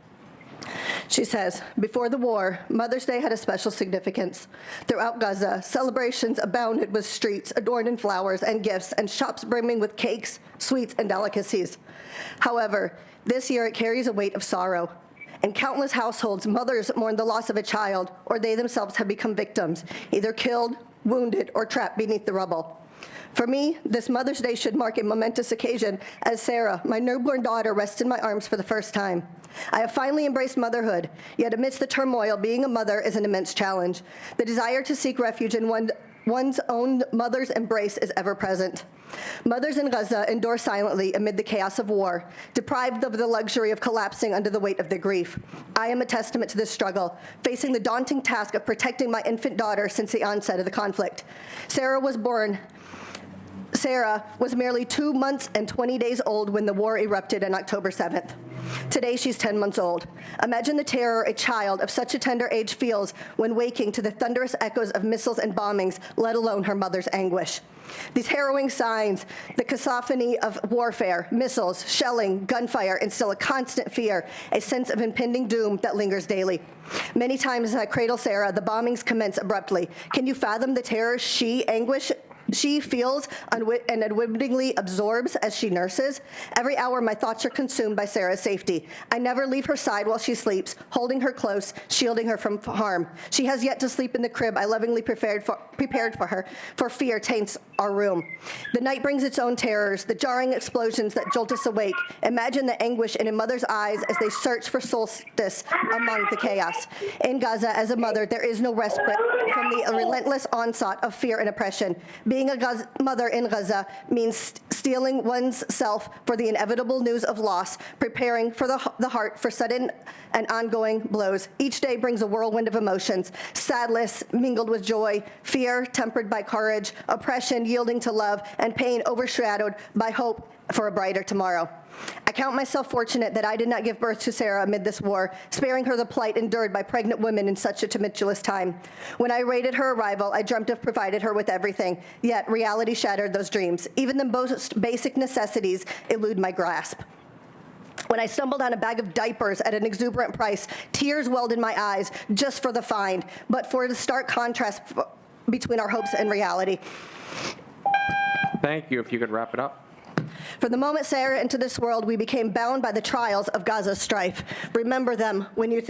She says, before the war, Mother's Day had a special significance. Throughout Gaza, celebrations abounded with streets adorned in flowers and gifts and shops brimming with cakes, sweets, and delicacies. However, this year it carries a weight of sorrow. In countless households, mothers mourn the loss of a child, or they themselves have become victims, either killed, wounded, or trapped beneath the rubble. For me, this Mother's Day should mark a momentous occasion as Sarah, my newborn daughter, rests in my arms for the first time. I have finally embraced motherhood, yet amidst the turmoil, being a mother is an immense challenge. The desire to seek refuge in one's own mother's embrace is ever present. Mothers in Gaza endure silently amid the chaos of war, deprived of the luxury of collapsing under the weight of their grief. I am a testament to this struggle, facing the daunting task of protecting my infant daughter since the onset of the conflict. Sarah was merely 2 months and 20 days old when the war erupted on October 7th. Today, she's 10 months old. Imagine the terror a child of such a tender age feels when waking to the thunderous echoes of missiles and bombings, let alone her mother's anguish. These harrowing signs, the cacophony of warfare, missiles, shelling, gunfire, instill a constant fear, a sense of impending doom that lingers daily. Many times as I cradle Sarah, the bombings commence abruptly. Can you fathom the terror she feels and unwittingly absorbs as she nurses? Every hour, my thoughts are consumed by Sarah's safety. I never leave her side while she sleeps, holding her close, shielding her from harm. She has yet to sleep in the crib I lovingly prepared for her, for fear taints our room. The night brings its own terrors, the jarring explosions that jolt us awake. Imagine the anguish in a mother's eyes as they search for solstice among the chaos. In Gaza, as a mother, there is no respite from the relentless onslaught of fear and oppression. Being a mother in Gaza means steeling one's self for the inevitable news of loss, preparing for the heart for sudden and ongoing blows. Each day brings a whirlwind of emotions, sadness mingled with joy, fear tempered by courage, oppression yielding to love, and pain overshadowed by hope for a brighter tomorrow. I count myself fortunate that I did not give birth to Sarah amid this war, sparing her the plight endured by pregnant women in such a tumultuous time. When I awaited her arrival, I dreamt of provided her with everything, yet reality shattered those dreams. Even the most basic necessities elude my grasp. When I stumbled on a bag of diapers at an exuberant price, tears welled in my eyes just for the find, but for the stark contrast between our hopes and reality. Thank you. If you could wrap it up. From the moment Sarah entered this world, we became bound by the trials of Gaza's strife. Remember them when you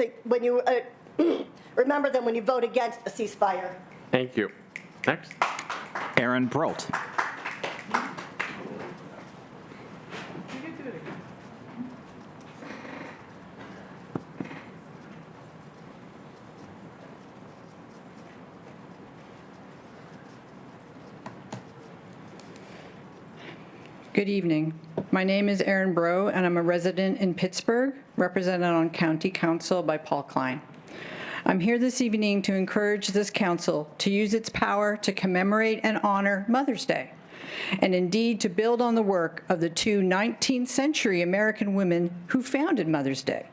remember them when you vote against a ceasefire. Thank you. Next. Aaron Brolt. Good evening. My name is Erin Bro, and I'm a resident in Pittsburgh, represented on County Council by Paul Klein. I'm here this evening to encourage this council to use its power to commemorate and honor Mother's Day, and indeed to build on the work of the two 19th century American women who founded Mother's Day.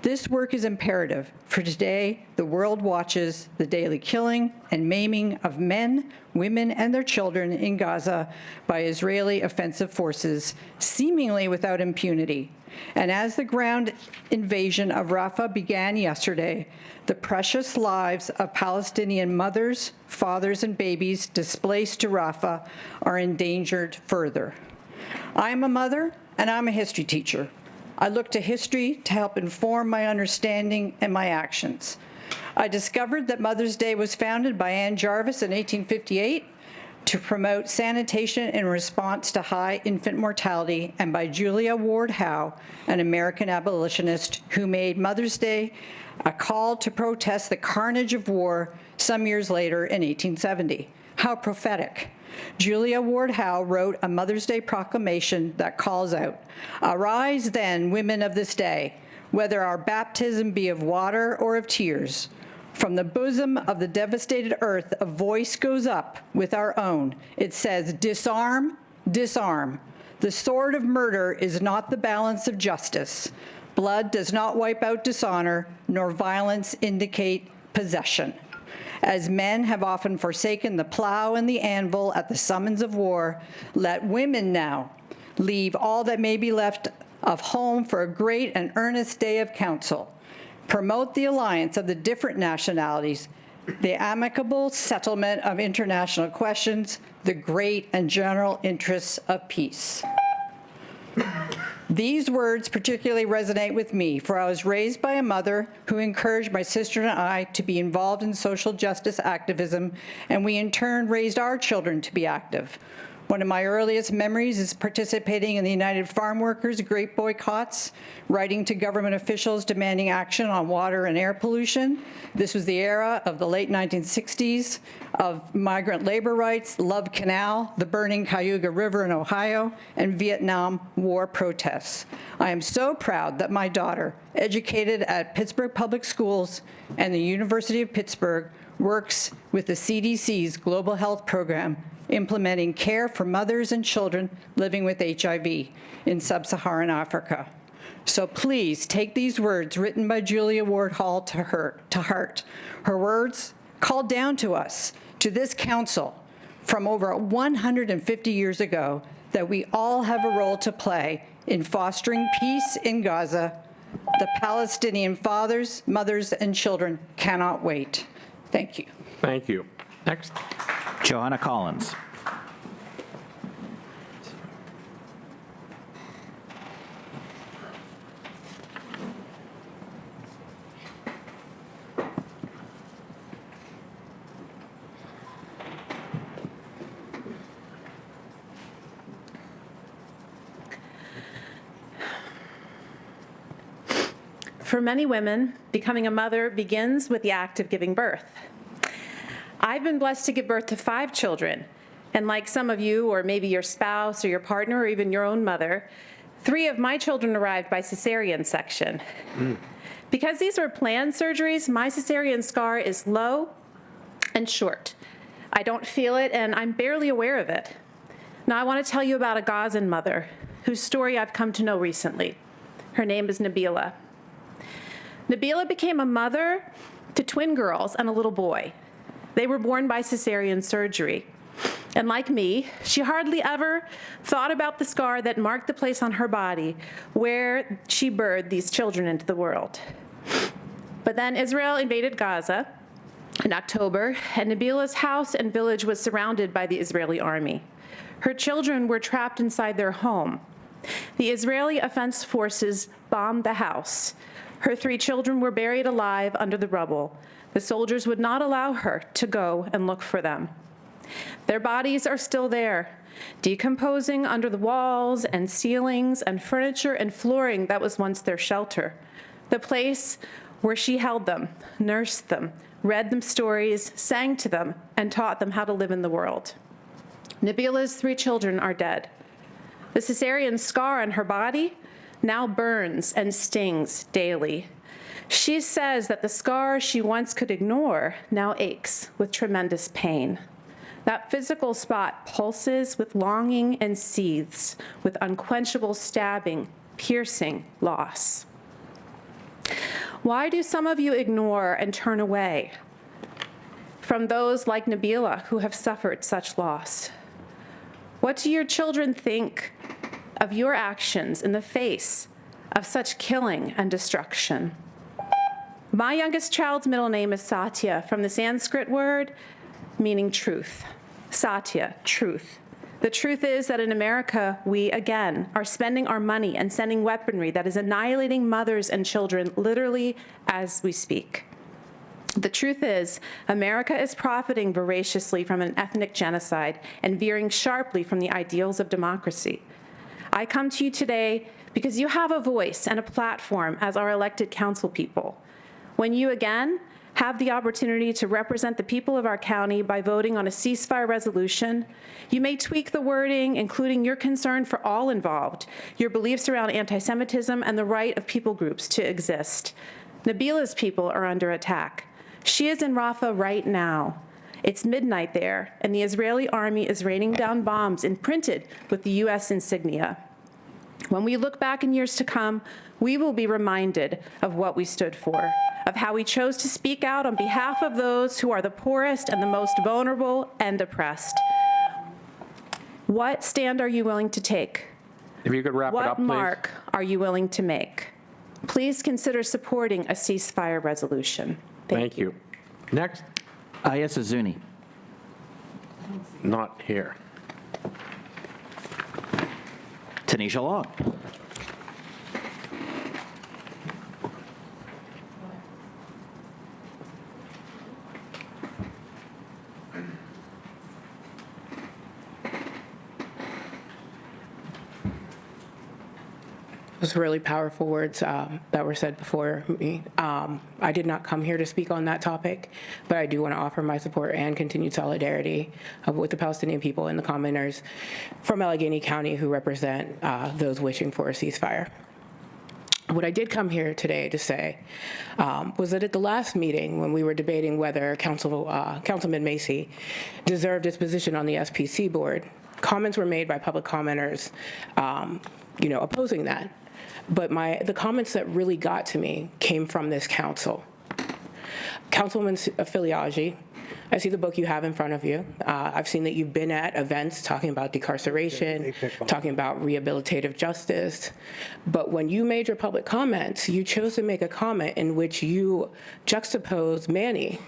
This work is imperative, for today the world watches the daily killing and maiming of men, women, and their children in Gaza by Israeli offensive forces, seemingly without impunity. And as the ground invasion of Rafah began yesterday, the precious lives of Palestinian mothers, fathers, and babies displaced to Rafah are endangered further. I am a mother, and I'm a history teacher. I look to history to help inform my understanding and my actions. I discovered that Mother's Day was founded by Ann Jarvis in 1858 to promote sanitation in response to high infant mortality, and by Julia Ward Howe, an American abolitionist who made Mother's Day a call to protest the carnage of war some years later in 1870. How prophetic. Julia Ward Howe wrote a Mother's Day proclamation that calls out, "Arise then, women of this day, whether our baptism be of water or of tears. From the bosom of the devastated earth, a voice goes up with our own. It says, disarm, disarm. The sword of murder is not the balance of justice. Blood does not wipe out dishonor, nor violence indicate possession. As men have often forsaken the plow and the anvil at the summons of war, let women now Leave all that may be left of home for a great and earnest day of council. Promote the alliance of the different nationalities, the amicable settlement of international questions, the great and general interests of peace. These words particularly resonate with me, for I was raised by a mother who encouraged my sister and I to be involved in social justice activism, and we in turn raised our children to be active. One of my earliest memories is participating in the United Farm Workers grape boycotts, writing to government officials demanding action on water and air pollution. This was the era of the late 1960s, of migrant labor rights, Love Canal, the burning Cayuga River in Ohio, and Vietnam War protests. I am so proud that my daughter, educated at Pittsburgh Public Schools and the University of Pittsburgh, works with the CDC's Global Health Program, implementing care for mothers and children living with HIV in sub-Saharan Africa. So please take these words written by Julia Ward Hall to heart. Her words call down to us, to this council, from over 150 years ago, that we all have a role to play in fostering peace in Gaza. The Palestinian fathers, mothers, and children cannot wait. Thank you. Thank you. Next. Johanna Collins. For many women, becoming a mother begins with the act of giving birth. I've been blessed to give birth to 5 children, and like some of you, or maybe your spouse or your partner, or even your own mother, 3 of my children arrived by cesarean section. Because these were planned surgeries, my cesarean scar is low and short. I don't feel it, and I'm barely aware of it. Now, I want to tell you about a Gazan mother whose story I've come to know recently. Her name is Nabila. Nabila became a mother to twin girls and a little boy. They were born by cesarean surgery. And like me, she hardly ever thought about the scar that marked the place on her body where she birthed these children into the world. But then Israel invaded Gaza in October, and Nabila's house and village was surrounded by the Israeli army. Her children were trapped inside their home. The Israeli Defense Forces bombed the house. Her 3 children were buried alive under the rubble. The soldiers would not allow her to go and look for them. Their bodies are still there, decomposing under the walls and ceilings and furniture and flooring that was once their shelter, the place where she held them, nursed them, read them stories, sang to them, and taught them how to live in the world. Nabila's 3 children are dead. The cesarean scar on her body now burns and stings daily. She says that the scar she once could ignore now aches with tremendous pain. That physical spot pulses with longing and seethes with unquenchable stabbing, piercing loss. Why do some of you ignore and turn away from those like Nabila who have suffered such loss? What do your children think of your actions in the face of such killing and destruction? My youngest child's middle name is Satya, from the Sanskrit word meaning truth. Satya, truth. The truth is that in America, we, again, are spending our money and sending weaponry that is annihilating mothers and children literally as we speak. The truth is, America is profiting voraciously from an ethnic genocide and veering sharply from the ideals of democracy. I come to you today because you have a voice and a platform as our elected council people. When you again have the opportunity to represent the people of our county by voting on a ceasefire resolution, you may tweak the wording, including your concern for all involved, your beliefs around anti-Semitism, and the right of people groups to exist. Nabila's people are under attack. She is in Rafah right now. It's midnight there, and the Israeli army is raining down bombs imprinted with the U.S. insignia. When we look back in years to come, we will be reminded of what we stood for, of how we chose to speak out on behalf of those who are the poorest and the most vulnerable and oppressed. What stand are you willing to take? If you could wrap it up, What please. mark are you willing to make? Please consider supporting a ceasefire resolution. Thank you. Next, Ayesha Zuni. not here. Tanisha Long. Those were really powerful words that were said before me. I did not come here to speak on that topic, but I do want to offer my support and continued solidarity with the Palestinian people and the commenters from Allegheny County who represent those wishing for a ceasefire. What I did come here today to say was that at the last meeting, when we were debating whether Councilman Macy deserved his position on the SPC board, comments were made by public commenters, opposing that. But the comments that really got to me came from this council. Councilman Filiagi, I see the book you have in front of you. I've seen that you've been at events talking about decarceration, talking about rehabilitative justice. But when you made your public comments, you chose to make a comment in which you juxtaposed Manny,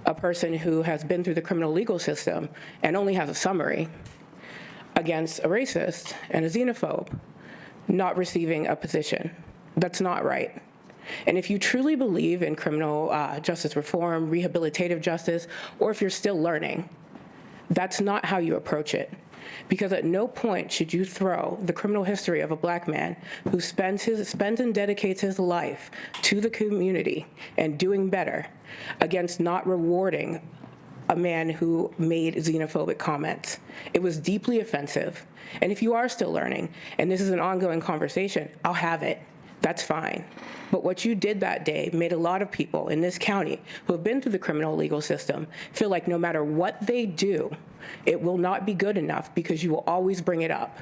a person who has been through the criminal legal system and only has a summary, against a racist and a xenophobe not receiving a position. That's not right. And if you truly believe in criminal justice reform, rehabilitative justice, or if you're still learning, that's not how you approach it. Because at no point should you throw the criminal history of a black man who spends and dedicates his life to the community and doing better against not rewarding a man who made xenophobic comments. It was deeply offensive. And if you are still learning, and this is an ongoing conversation, I'll have it. That's fine. But what you did that day made a lot of people in this county who have been through the criminal legal system feel like no matter what they do, it will not be good enough because you will always bring it up.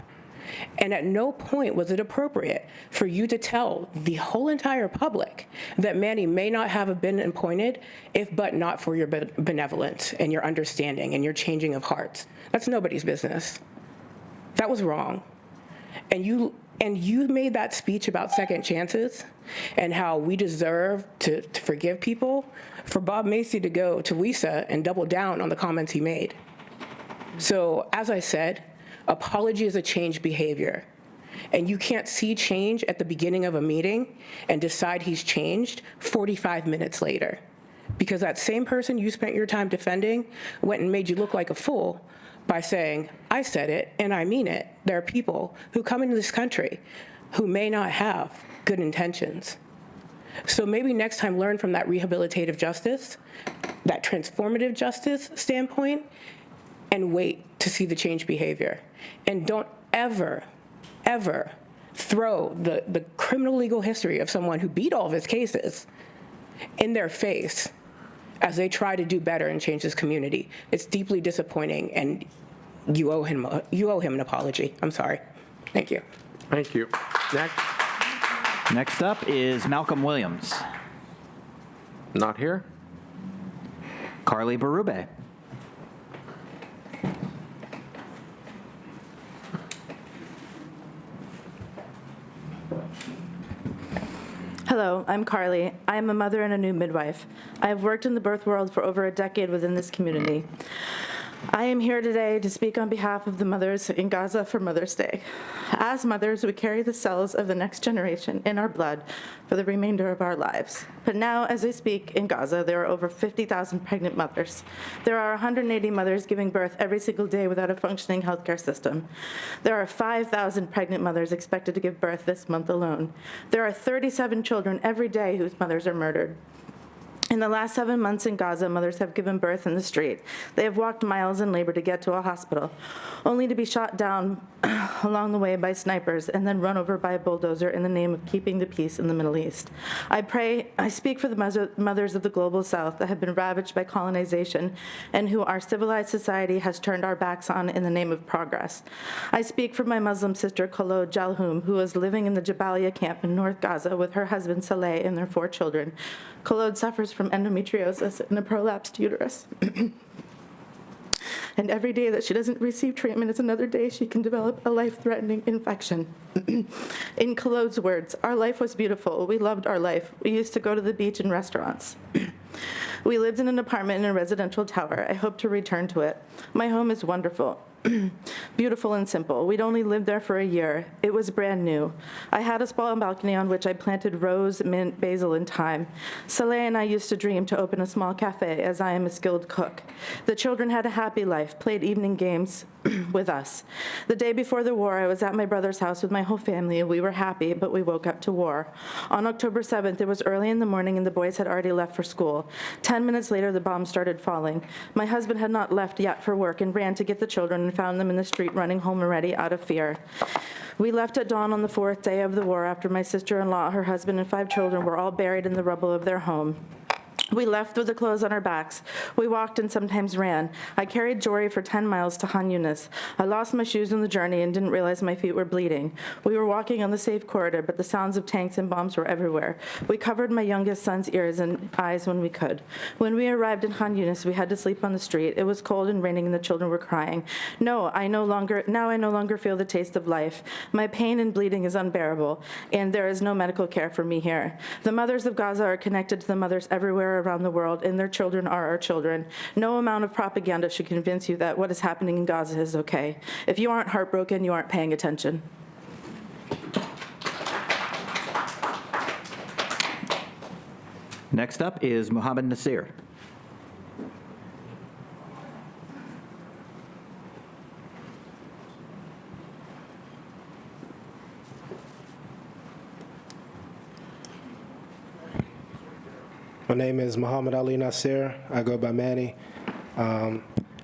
And at no point was it appropriate for you to tell the whole entire public that Manny may not have been appointed if but not for your benevolence and your understanding and your changing of hearts. That's nobody's business. That was wrong. And you made that speech about second chances and how we deserve to forgive people for Bob Macy to go to WISA and double down on the comments he made. So as I said, apology is a changed behavior. And you can't see change at the beginning of a meeting and decide he's changed 45 minutes later. Because that same person you spent your time defending went and made you look like a fool by saying, I said it and I mean it. There are people who come into this country who may not have good intentions. So maybe next time learn from that rehabilitative justice, that transformative justice standpoint, and wait to see the change behavior. And don't ever, ever throw the criminal legal history of someone who beat all of his cases in their face as they try to do better and change this community. It's deeply disappointing, and you owe him an apology. I'm sorry. Thank you. Thank you. Next. Next up is Malcolm Williams. Not here. Carly Berube. Hello, I'm Carly. I am a mother and a new midwife. I have worked in the birth world for over a decade within this community. I am here today to speak on behalf of the mothers in Gaza for Mother's Day. As mothers, we carry the cells of the next generation in our blood for the remainder of our lives. But now, as I speak, in Gaza, there are over 50,000 pregnant mothers. There are 180 mothers giving birth every single day without a functioning healthcare system. There are 5,000 pregnant mothers expected to give birth this month alone. There are 37 children every day whose mothers are murdered. In the last 7 months in Gaza, mothers have given birth in the street. They have walked miles in labor to get to a hospital, only to be shot down along the way by snipers and then run over by a bulldozer in the name of keeping the peace in the Middle East. I speak for the mothers of the global South that have been ravaged by colonization and who our civilized society has turned our backs on in the name of progress. I speak for my Muslim sister, Khalod Jalhoum, who is living in the Jabalia camp in North Gaza with her husband, Saleh, and their 4 children. Khalod suffers from endometriosis and a prolapsed uterus. And every day that she doesn't receive treatment is another day she can develop a life-threatening infection. In Claude's words, our life was beautiful. We loved our life. We used to go to the beach and restaurants. We lived in an apartment in a residential tower. I hope to return to it. My home is wonderful. Beautiful and simple. We'd only lived there for a year. It was brand new. I had a small balcony on which I planted rose, mint, basil, and thyme. Soleil and I used to dream to open a small cafe, as I am a skilled cook. The children had a happy life, played evening games with us. The day before the war, I was at my brother's house with my whole family. We were happy, but we woke up to war. On October 7th, it was early in the morning, and the boys had already left for school. 10 minutes later, the bombs started falling. My husband had not left yet for work and ran to get the children and found them in the street running home already out of fear. We left at dawn on the 4th day of the war after my sister-in-law, her husband, and 5 children were all buried in the rubble of their home. We left with the clothes on our backs. We walked and sometimes ran. I carried Jory for 10 miles to Han Yunis. I lost my shoes on the journey and didn't realize my feet were bleeding. We were walking on the safe corridor, but the sounds of tanks and bombs were everywhere. We covered my youngest son's ears and eyes when we could. When we arrived in Han Yunis, we had to sleep on the street. It was cold and raining, and the children were crying. Now I no longer feel the taste of life. My pain and bleeding is unbearable, and there is no medical care for me here. The mothers of Gaza are connected to the mothers everywhere around the world, and their children are our children. No amount of propaganda should convince you that what is happening in Gaza is okay. If you aren't heartbroken, you aren't paying attention. Next up is Mohammed Nasir. My name is Muhammad Ali Nasir. I go by Manny.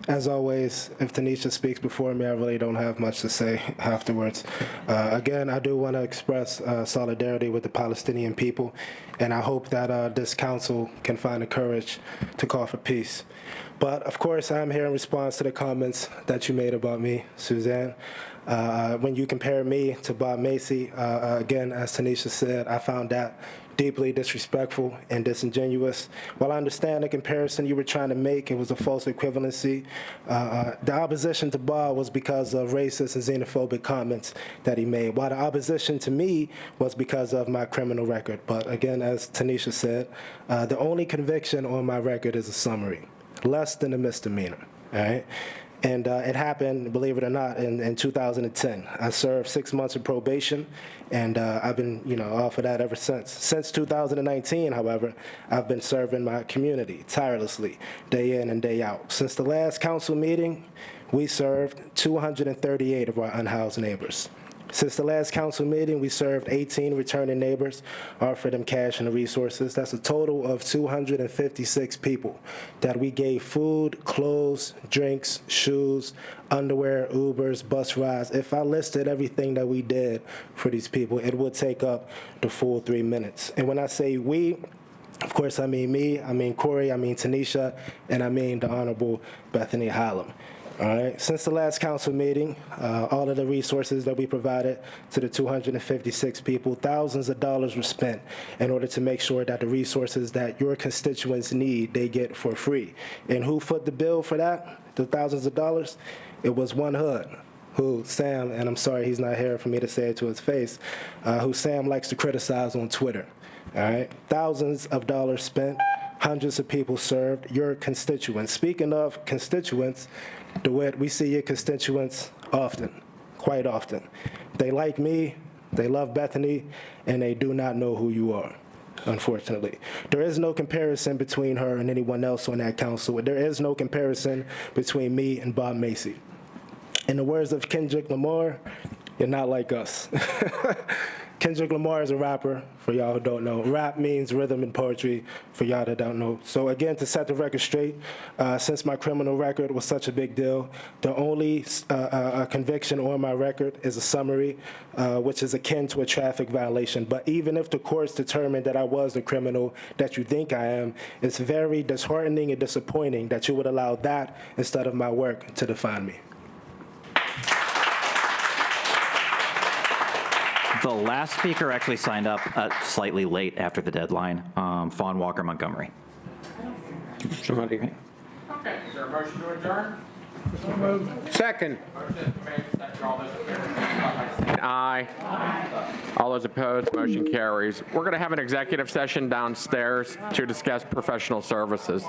As always, if Tanisha speaks before me, I really don't have much to say afterwards. Again, I do want to express solidarity with the Palestinian people, and I hope that this council can find the courage to call for peace. But of course, I'm here in response to the comments that you made about me, Suzanne. When you compare me to Bob Macy, again, as Tanisha said, I found that deeply disrespectful and disingenuous. While I understand the comparison you were trying to make, it was a false equivalency. The opposition to Bob was because of racist and xenophobic comments that he made, while the opposition to me was because of my criminal record. But again, as Tanisha said, the only conviction on my record is a summary, less than a misdemeanor, all right? And it happened, believe it or not, in 2010. I served 6 months of probation, and I've been, off of that ever since. Since 2019, however, I've been serving my community tirelessly, day in and day out. Since the last council meeting, we served 238 of our unhoused neighbors. Since the last council meeting, we served 18 returning neighbors, offered them cash and resources. That's a total of 256 people that we gave food, clothes, drinks, shoes, underwear, Ubers, bus rides. If I listed everything that we did for these people, it would take up the full 3 minutes. And when I say we, of course, I mean me, I mean Corey, I mean Tanisha, and I mean the Honorable Bethany Hallam. All right. Since the last council meeting, all of the resources that we provided to the 256 people, thousands of dollars were spent in order to make sure that the resources that your constituents need, they get for free. And who foot the bill for that, the thousands of dollars? It was one hood, who Sam, and I'm sorry he's not here for me to say it to his face, who Sam likes to criticize on Twitter. All right. Thousands of dollars spent, hundreds of people served, your constituents. Speaking of constituents, DeWitt, we see your constituents often, quite often. They like me, they love Bethany, and they do not know who you are, unfortunately. There is no comparison between her and anyone else on that council. There is no comparison between me and Bob Macy. In the words of Kendrick Lamar, you're not like us. Kendrick Lamar is a rapper, for y'all who don't know. Rap means rhythm and poetry, for y'all that don't know. So again, to set the record straight, since my criminal record was such a big deal, the only conviction on my record is a summary, which is akin to a traffic violation. But even if the courts determined that I was the criminal that you think I am, it's very disheartening and disappointing that you would allow that instead of my work to define me. The last speaker actually signed up slightly late after the deadline, Fawn Walker Montgomery. Okay, is there a motion to adjourn? Second. Aye. All those opposed, motion carries. We're going to have an executive session downstairs to discuss professional services.